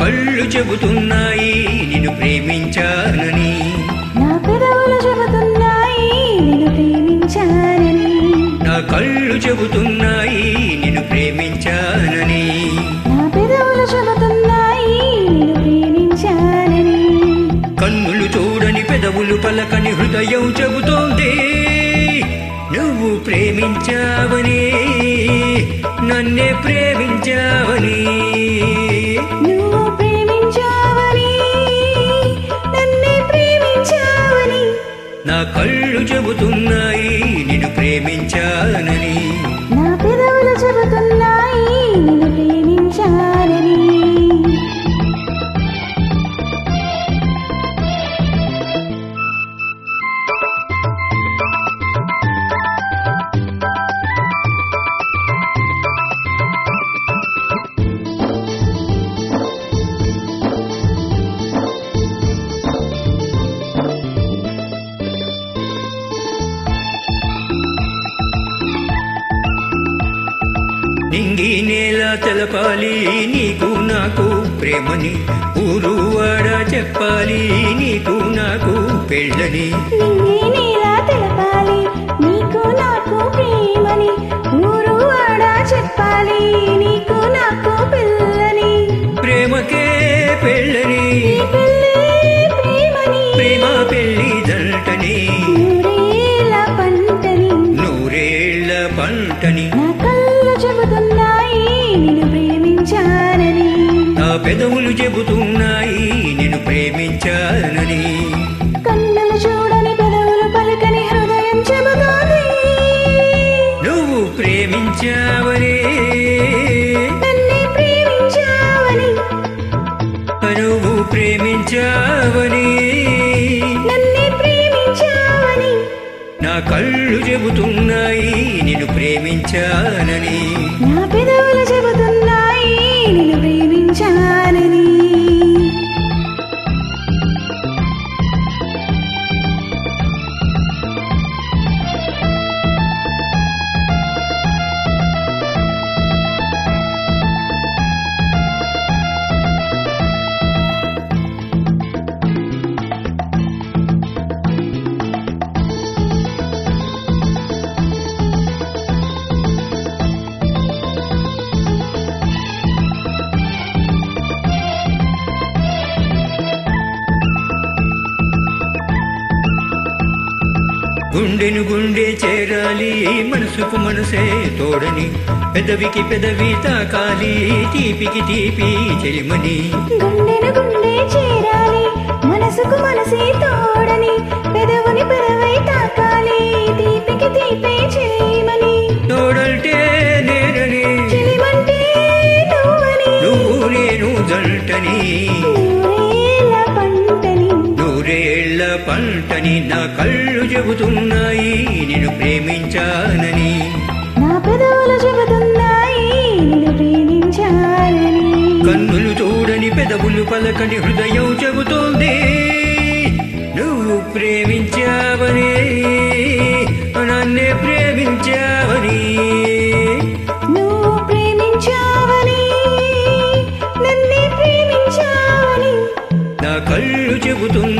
కళ్ళు చెబుతున్నాయి నిన్ను ప్రేమించానని, నా పెదవులు చెబుతున్నాయి నిన్ను ప్రేమించానని, నా కళ్ళు చెబుతున్నాయి నిన్ను ప్రేమించానని, నా పెదవులు చెబుతున్నాయి నిన్ను ప్రేమించానని, కన్నులు చూడని పెదవులు పలకని హృదయం చెబుతోంది నువ్వు ప్రేమించావని, నన్నే ప్రేమించావని. నువ్వు ప్రేమించావని, నన్నే ప్రేమించావని, నా కళ్ళు చెబుతున్నాయి నిన్ను ప్రేమించానని, నా పెదవులు చెబుతున్నాయి నిన్ను ప్రేమించానని. నింగి నేల తెలపాలి నీకు నాకు ప్రేమని, ఊరు వాడ చెప్పాలి నీకు నాకు పెళ్ళని. నింగి నేల తెలపాలి నీకు నాకు ప్రేమని, ఊరు వాడ చెప్పాలి నీకు నాకు పిల్లని. ప్రేమకే పెళ్ళని, ఈ పెళ్ళే ప్రేమని, ప్రేమ పెళ్ళి జంటని, నూరేళ్ల పంటని, నూరేళ్ల పంటని. నా కళ్ళు చెబుతున్నాయి నిన్ను ప్రేమించానని, నా పెదవులు చెబుతున్నాయి నిన్ను ప్రేమించానని, కన్నులు చూడని పెదవులు పలకని హృదయం చెబుతోంది నువ్వు ప్రేమించావని, నన్నే ప్రేమించావని, నువ్వు ప్రేమించావని. నన్నే ప్రేమించావని, నా కళ్ళు చెబుతున్నాయి నిన్ను ప్రేమించానని, నా పెదవులు చెబుతున్నాయి నిన్ను ప్రేమించానని. గుండెను గుండె చేరాలి మనసుకు మనసే తోడని, పెదవికి పెదవి తాకాలి తీపికి తీపి చెలిమని. గుండెను గుండె చేరాలి మనసుకు మనసే తోడని, పెదవుని పెదవై తాకాలి తీపికి తీపే చెలిమని. తోడంటే నేనని, చెలిమంటే నువ్వని, నువ్వు నేను జంటని, నూరేళ్ల పంటని, నూరేళ్ల పంటని. నా కళ్ళు చెబుతున్నాయి నిన్ను ప్రేమించానని, నా పెదవులు చెబుతున్నాయి నిన్ను ప్రేమించానని, కన్నులు చూడని పెదవులు పలకని హృదయం చెబుతోంది నువ్వు ప్రేమించావని, నన్నే ప్రేమించావని. నువ్వు ప్రేమించావని, నన్నే ప్రేమించావని, నా కళ్ళు చెబుతున్నాయి